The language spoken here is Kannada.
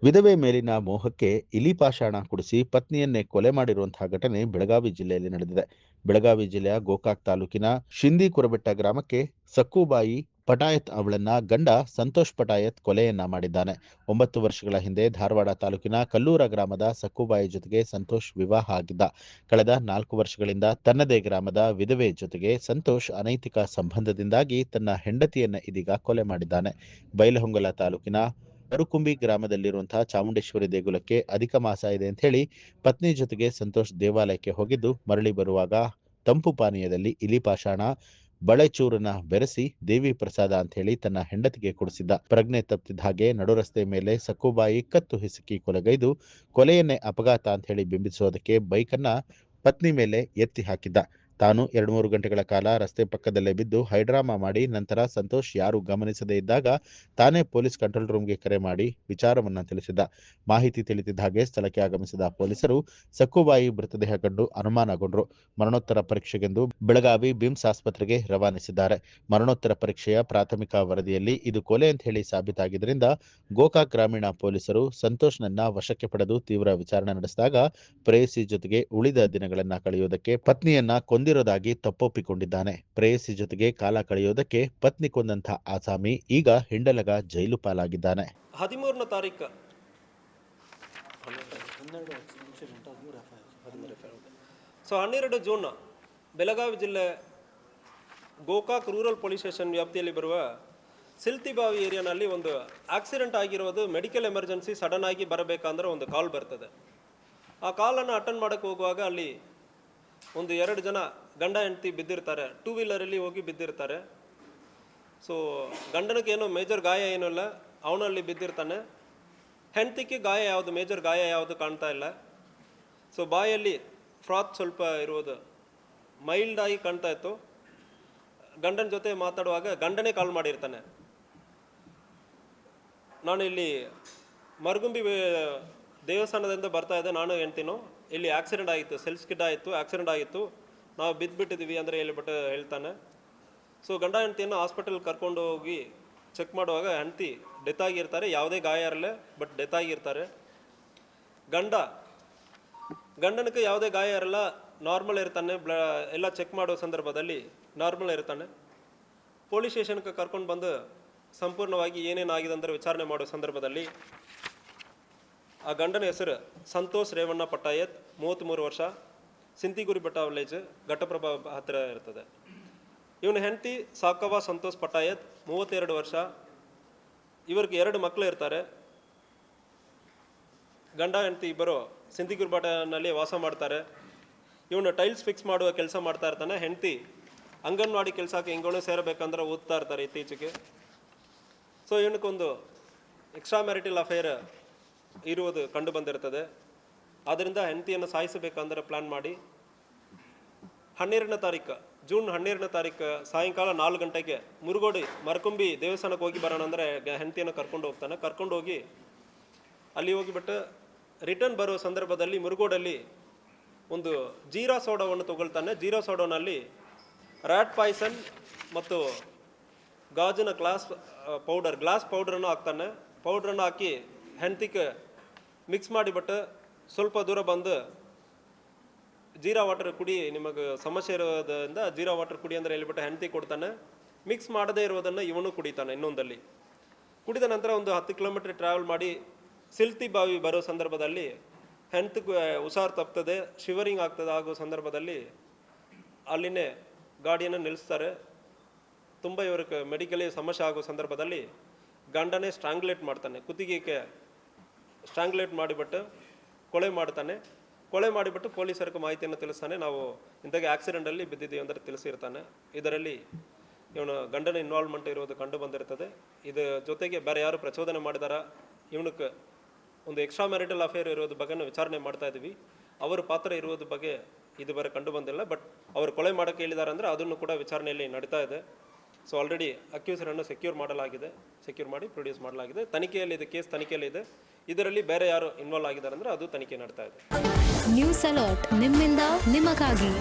ವಿಧವೆ ಮೇಲಿನ ಮೋಹಕ್ಕೆ ಇಲಿಪಾಷಾಣ ಕುಡಿಸಿ ಪತ್ನಿಯನ್ನೇ ಕೊಲೆ ಮಾಡಿರುವಂತಹ ಘಟನೆ ಬೆಳಗಾವಿ ಜಿಲ್ಲೆಯಲ್ಲಿ ನಡೆದಿದೆ. ಬೆಳಗಾವಿ ಜಿಲ್ಲೆಯ ಗೋಕಾಕ್ ತಾಲೂಕಿನ ಶಿಂದಿ ಕುರಬೆಟ್ಟ ಗ್ರಾಮಕ್ಕೆ ಸಕ್ಕುಬಾಯಿ ಪಟಾಯತ್ ಅವಳನ್ನ ಗಂಡ ಸಂತೋಷ್ ಪಟಾಯತ್ ಕೊಲೆಯನ್ನ ಮಾಡಿದ್ದಾನೆ. 9 ವರ್ಷಗಳ ಹಿಂದೆ ಧಾರವಾಡ ತಾಲೂಕಿನ ಕಲ್ಲೂರ ಗ್ರಾಮದ ಸಕ್ಕುಬಾಯಿ ಜೊತೆಗೆ ಸಂತೋಷ್ ವಿವಾಹ ಆಗಿದ್ದ. ಕಳೆದ 4 ವರ್ಷಗಳಿಂದ ತನ್ನದೇ ಗ್ರಾಮದ ವಿಧವೆ ಜೊತೆಗೆ ಸಂತೋಷ್ ಅನೈತಿಕ ಸಂಬಂಧದಿಂದಾಗಿ ತನ್ನ ಹೆಂಡತಿಯನ್ನ ಇದೀಗ ಕೊಲೆ ಮಾಡಿದ್ದಾನೆ. ಬೈಲಹೊಂಗಲ ತಾಲೂಕಿನ ಅರುಕುಂಬಿ ಗ್ರಾಮದಲ್ಲಿರುವಂತಹ ಚಾಮುಂಡೇಶ್ವರಿ ದೇಗುಲಕ್ಕೆ ಅಧಿಕ ಮಾಸ ಇದೆ ಅಂತ ಹೇಳಿ ಪತ್ನಿ ಜೊತೆಗೆ ಸಂತೋಷ್ ದೇವಾಲಯಕ್ಕೆ ಹೋಗಿದ್ದು, ಮರಳಿ ಬರುವಾಗ ತಂಪು ಪಾನೀಯದಲ್ಲಿ ಇಲಿಪಾಷಾಣ ಬಳೆಚೂರನ್ನ ಬೆರೆಸಿ ದೇವಿ ಪ್ರಸಾದ ಅಂತ ಹೇಳಿ ತನ್ನ ಹೆಂಡತಿಗೆ ಕುಡಿಸಿದ್ದ. ಪ್ರಜ್ಞೆ ತಪ್ಪಿದ ಹಾಗೆ ನಡುರಸ್ತೆ ಮೇಲೆ ಸಕ್ಕುಬಾಯಿ ಕತ್ತು ಹಿಸುಕಿ ಕೊಲೆಗೈದು ಕೊಲೆಯನ್ನೇ ಅಪಘಾತ ಅಂತ ಹೇಳಿ ಬಿಂಬಿಸೋದಕ್ಕೆ ಬೈಕನ್ನ ಪತ್ನಿ ಮೇಲೆ ಎತ್ತಿ ಹಾಕಿದ್ದ. ತಾನು 2-3 ಗಂಟೆಗಳ ಕಾಲ ರಸ್ತೆ ಪಕ್ಕದಲ್ಲೇ ಬಿದ್ದು ಹೈಡ್ರಾಮಾ ಮಾಡಿ ನಂತರ ಸಂತೋಷ್ ಯಾರು ಗಮನಿಸದೇ ಇದ್ದಾಗ ತಾನೇ ಪೊಲೀಸ್ ಕಂಟ್ರೋಲ್ ರೂಮ್ಗೆ ಕರೆ ಮಾಡಿ ವಿಚಾರವನ್ನ ತಿಳಿಸಿದ್ದ. ಮಾಹಿತಿ ತಿಳಿದಿದ್ದ ಹಾಗೆ ಸ್ಥಳಕ್ಕೆ ಆಗಮಿಸಿದ ಪೊಲೀಸರು ಸಕ್ಕುಬಾಯಿ ಮೃತದೇಹ ಕಂಡು ಅನುಮಾನಗೊಂಡರು. ಮರಣೋತ್ತರ ಪರೀಕ್ಷೆಗೆಂದು ಬೆಳಗಾವಿ ಬಿಮ್ಸ್ ಆಸ್ಪತ್ರೆಗೆ ರವಾನಿಸಿದ್ದಾರೆ. ಮರಣೋತ್ತರ ಪರೀಕ್ಷೆಯ ಪ್ರಾಥಮಿಕ ವರದಿಯಲ್ಲಿ ಇದು ಕೊಲೆ ಅಂತ ಹೇಳಿ ಸಾಬೀತಾಗಿದ್ದರಿಂದ ಗೋಕಾಕ್ ಗ್ರಾಮೀಣ ಪೊಲೀಸರು ಸಂತೋಷ್ನನ್ನ ವಶಕ್ಕೆ ಪಡೆದು ತೀವ್ರ ವಿಚಾರಣೆ ನಡೆಸಿದಾಗ ಪ್ರೇಯಸಿ ಜೊತೆಗೆ ಉಳಿದ ದಿನಗಳನ್ನ ಕಳೆಯುವುದಕ್ಕೆ ಪತ್ನಿಯನ್ನ ಕೊಂದಿರೋದಾಗಿ ತಪ್ಪೊಪ್ಪಿಕೊಂಡಿದ್ದಾನೆ. ಪ್ರೇಯಸಿ ಜೊತೆಗೆ ಕಾಲ ಕಳೆಯೋದಕ್ಕೆ ಪತ್ನಿ ಕೊಂದಂಥ ಆಸಾಮಿ ಈಗ ಹಿಂಡಲಗ ಜೈಲು ಪಾಲಾಗಿದ್ದಾನೆ. 13ನೇ ತಾರೀಕು ಸೊ 12 ಜೂನ್ ಬೆಳಗಾವಿ ಜಿಲ್ಲೆ ಗೋಕಾಕ್ ರೂರಲ್ ಪೊಲೀಸ್ ಸ್ಟೇಷನ್ ವ್ಯಾಪ್ತಿಯಲ್ಲಿ ಬರುವ ಸಿಲ್ತಿಬಾವಿ ಏರಿಯಾನಲ್ಲಿ ಒಂದು ಆಕ್ಸಿಡೆಂಟ್ ಆಗಿರೋದು. ಮೆಡಿಕಲ್ ಎಮರ್ಜೆನ್ಸಿ ಸಡನ್ ಆಗಿ ಬರಬೇಕಂದ್ರೆ ಒಂದು ಕಾಲ್ ಬರ್ತದೆ. ಆ ಕಾಲನ್ನು ಅಟೆಂಡ್ ಮಾಡೋಕ್ಕೆ ಹೋಗುವಾಗ ಅಲ್ಲಿ ಒಂದು 2 ಜನ ಗಂಡ ಹೆಂಡತಿ ಬಿದ್ದಿರ್ತಾರೆ, 2 ವೀಲರಲ್ಲಿ ಹೋಗಿ ಬಿದ್ದಿರ್ತಾರೆ. ಸೊ ಗಂಡನಿಗೆ ಏನೋ ಮೇಜರ್ ಗಾಯ ಏನೂ ಇಲ್ಲ, ಅವನಲ್ಲಿ ಬಿದ್ದಿರ್ತಾನೆ. ಹೆಂಡತಿಗೆ ಗಾಯ ಯಾವುದು, ಮೇಜರ್ ಗಾಯ ಯಾವುದು ಕಾಣ್ತಾ ಇಲ್ಲ. ಸೊ ಬಾಯಲ್ಲಿ ಫ್ರಾತ್ ಸ್ವಲ್ಪ ಇರುವುದು ಮೈಲ್ಡ್ ಆಗಿ ಕಾಣ್ತಾ ಇತ್ತು. ಗಂಡನ ಜೊತೆ ಮಾತಾಡುವಾಗ ಗಂಡನೇ ಕಾಲ್ ಮಾಡಿರ್ತಾನೆ, ನಾನು ಇಲ್ಲಿ ಮರಗುಂಬಿ ದೇವಸ್ಥಾನದಿಂದ ಬರ್ತಾ ಇದ್ದೆ, ನಾನು ಹೆಂಡ್ತಿನೋ ಇಲ್ಲಿ ಆಕ್ಸಿಡೆಂಟ್ ಆಗಿತ್ತು, ಸೆಲ್ಫ್ ಸ್ಕಿಡ್ ಆಯಿತು, ಆಕ್ಸಿಡೆಂಟ್ ಆಗಿತ್ತು, ನಾವು ಬಿದ್ದುಬಿಟ್ಟಿದ್ದೀವಿ ಅಂದರೆ ಹೇಳ್ಬಿಟ್ಟು ಹೇಳ್ತಾನೆ. ಸೊ ಗಂಡ ಹೆಂಡ್ತಿಯನ್ನು ಹಾಸ್ಪಿಟಲ್ ಕರ್ಕೊಂಡು ಹೋಗಿ ಚೆಕ್ ಮಾಡುವಾಗ ಹೆಂಡ್ತಿ ಡೆತ್ ಆಗಿರ್ತಾರೆ. ಯಾವುದೇ ಗಾಯ ಇರಲ್ಲ, ಬಟ್ ಡೆತ್ ಆಗಿರ್ತಾರೆ. ಗಂಡನಿಗೆ ಯಾವುದೇ ಗಾಯ ಇರಲ್ಲ, ನಾರ್ಮಲ್ ಇರ್ತಾನೆ. ಎಲ್ಲ ಚೆಕ್ ಮಾಡೋ ಸಂದರ್ಭದಲ್ಲಿ ನಾರ್ಮಲ್ ಇರ್ತಾನೆ. ಪೊಲೀಸ್ ಸ್ಟೇಷನ್ಗೆ ಕರ್ಕೊಂಡು ಬಂದು ಸಂಪೂರ್ಣವಾಗಿ ಏನೇನಾಗಿದೆ ಅಂದರೆ ವಿಚಾರಣೆ ಮಾಡೋ ಸಂದರ್ಭದಲ್ಲಿ ಆ ಗಂಡನ ಹೆಸರು ಸಂತೋಷ್ ರೇವಣ್ಣ ಪಟ್ಟಾಯತ್, 33 ವರ್ಷ, ಸಿಂತಿಗುರಿ ಬೆಟ್ಟ ವಿಲೇಜ್, ಘಟಪ್ರಭಾ ಹತ್ತಿರ ಇರ್ತದೆ. ಇವನ ಹೆಂಡತಿ ಸಾಕವ್ವ ಸಂತೋಷ್ ಪಟ್ಟಾಯತ್, 32 ವರ್ಷ. ಇವ್ರಿಗೆ 2 ಮಕ್ಕಳು ಇರ್ತಾರೆ. ಗಂಡ ಹೆಂಡತಿ ಇಬ್ಬರು ಸಿಂತಿಗುರಿ ಬೆಟ್ಟನಲ್ಲಿ ವಾಸ ಮಾಡ್ತಾರೆ. ಇವನು ಟೈಲ್ಸ್ ಫಿಕ್ಸ್ ಮಾಡುವ ಕೆಲಸ ಮಾಡ್ತಾ ಇರ್ತಾನೆ. ಹೆಂಡತಿ ಅಂಗನವಾಡಿ ಕೆಲಸಕ್ಕೆ ಹಿಂಗಳು ಸೇರಬೇಕಂದ್ರೆ ಓದ್ತಾ ಇರ್ತಾರೆ ಇತ್ತೀಚೆಗೆ. ಸೊ ಇವನಕ್ಕೊಂದು ಎಕ್ಸ್ಟ್ರಾ ಮ್ಯಾರಿಟಲ್ ಅಫೇರ್ ಇರುವುದು ಕಂಡು ಬಂದಿರ್ತದೆ. ಆದ್ದರಿಂದ ಹೆಂಡತಿಯನ್ನು ಸಾಯಿಸಬೇಕಂದ್ರೆ ಪ್ಲ್ಯಾನ್ ಮಾಡಿ 12ನೇ ತಾರೀಕು ಜೂನ್ 12ನೇ ತಾರೀಕು ಸಾಯಂಕಾಲ 4 ಗಂಟೆಗೆ ಮುರುಗೋಡಿ ಮರಕುಂಬಿ ದೇವಸ್ಥಾನಕ್ಕೆ ಹೋಗಿ ಬರೋಣ ಅಂದರೆ ಹೆಂಡತಿಯನ್ನು ಕರ್ಕೊಂಡು ಹೋಗ್ತಾನೆ. ಕರ್ಕೊಂಡು ಹೋಗಿ ಅಲ್ಲಿ ಹೋಗಿಬಿಟ್ಟು ರಿಟರ್ನ್ ಬರೋ ಸಂದರ್ಭದಲ್ಲಿ ಮುರುಗೋಡಲ್ಲಿ ಒಂದು ಜೀರಾ ಸೋಡಾವನ್ನು ತಗೊಳ್ತಾನೆ. ಜೀರಾ ಸೋಡಾನಲ್ಲಿ ರ್ಯಾಟ್ ಪಾಯ್ಸನ್ ಮತ್ತು ಗಾಜಿನ ಗ್ಲಾಸ್ ಪೌಡರನ್ನು ಹಾಕ್ತಾನೆ. ಪೌಡ್ರನ್ನು ಹಾಕಿ ಹೆಂಡತಿಗೆ ಮಿಕ್ಸ್ ಮಾಡಿಬಿಟ್ಟು ಸ್ವಲ್ಪ ದೂರ ಬಂದು ಜೀರಾ ವಾಟರ್ ಕುಡಿ, ನಿಮಗೆ ಸಮಸ್ಯೆ ಇರೋದ್ರಿಂದ ಜೀರಾ ವಾಟರ್ ಕುಡಿ ಅಂದರೆ ಹೇಳ್ಬಿಟ್ಟು ಹೆಂಡತಿ ಕೊಡ್ತಾನೆ. ಮಿಕ್ಸ್ ಮಾಡದೇ ಇರೋದನ್ನು ಇವನು ಕುಡಿತಾನೆ ಇನ್ನೊಂದಲ್ಲಿ. ಕುಡಿದ ನಂತರ ಒಂದು 10 ಕಿಲೋಮೀಟರ್ ಟ್ರಾವೆಲ್ ಮಾಡಿ ಸಿಲ್ತಿಬಾವಿ ಬರೋ ಸಂದರ್ಭದಲ್ಲಿ ಹೆಂಡತಿಗೆ ಹುಷಾರು ತಪ್ತದೆ, ಶಿವರಿಂಗ್ ಆಗ್ತದೆ. ಆಗೋ ಸಂದರ್ಭದಲ್ಲಿ ಅಲ್ಲಿನೇ ಗಾಡಿಯನ್ನು ನಿಲ್ಲಿಸ್ತಾರೆ. ತುಂಬ ಇವ್ರಿಗೆ ಮೆಡಿಕಲಿ ಸಮಸ್ಯೆ ಆಗೋ ಸಂದರ್ಭದಲ್ಲಿ ಗಂಡನೇ ಸ್ಟ್ರಾಂಗ್ಲೇಟ್ ಮಾಡ್ತಾನೆ, ಕುತ್ತಿಗೆಗೆ ಸ್ಟ್ರಾಂಗ್ಲೇಟ್ ಮಾಡಿಬಿಟ್ಟು ಕೊಲೆ ಮಾಡ್ತಾನೆ. ಕೊಲೆ ಮಾಡಿಬಿಟ್ಟು ಪೊಲೀಸರಿಗೆ ಮಾಹಿತಿಯನ್ನು ತಿಳಿಸ್ತಾನೆ. ನಾವು ಇಂಥಗೆ ಆಕ್ಸಿಡೆಂಟಲ್ಲಿ ಬಿದ್ದಿದ್ದೀವಿ ಅಂದರೆ ತಿಳಿಸಿರ್ತಾನೆ. ಇದರಲ್ಲಿ ಇವನು ಗಂಡನ ಇನ್ವಾಲ್ವ್ಮೆಂಟ್ ಇರೋದು ಕಂಡು ಬಂದಿರ್ತದೆ. ಇದು ಜೊತೆಗೆ ಬೇರೆ ಯಾರು ಪ್ರಚೋದನೆ ಮಾಡಿದಾರ, ಇವನಕ್ಕೆ ಒಂದು ಎಕ್ಸ್ಟ್ರಾ ಮ್ಯಾರಿಟಲ್ ಅಫೇರ್ ಇರೋದ್ರ ಬಗ್ಗೆ ವಿಚಾರಣೆ ಮಾಡ್ತಾ ಇದ್ದೀವಿ. ಅವರ ಪಾತ್ರ ಇರೋದ್ರ ಬಗ್ಗೆ ಇದುವರೆ ಕಂಡು ಬಂದಿಲ್ಲ. ಬಟ್ ಅವರು ಕೊಲೆ ಮಾಡೋಕ್ಕೆ ಹೇಳಿದ್ದಾರೆ ಅಂದರೆ ಅದನ್ನು ಕೂಡ ವಿಚಾರಣೆಯಲ್ಲಿ ನಡೀತಾ ಇದೆ. ಸೊ ಆಲ್ರೆಡಿ ಅಕ್ಯೂಸರನ್ನು ಸೆಕ್ಯೂರ್ ಮಾಡಿ ಪ್ರೊಡ್ಯೂಸ್ ಮಾಡಲಾಗಿದೆ. ತನಿಖೆಯಲ್ಲಿ ಇದೆ, ಕೇಸ್ ತನಿಖೆಯಲ್ಲಿ ಇದೆ. ಇದರಲ್ಲಿ ಬೇರೆ ಯಾರು ಇನ್ವಾಲ್ವ್ ಆಗಿದ್ದಾರೆ ಅಂದರೆ ಅದು ತನಿಖೆ ನಡ್ತಾ ಇದೆ. ನ್ಯೂಸ್ ಅಲರ್ಟ್, ನಿಮ್ಮಿಂದ ನಿಮಗಾಗಿ.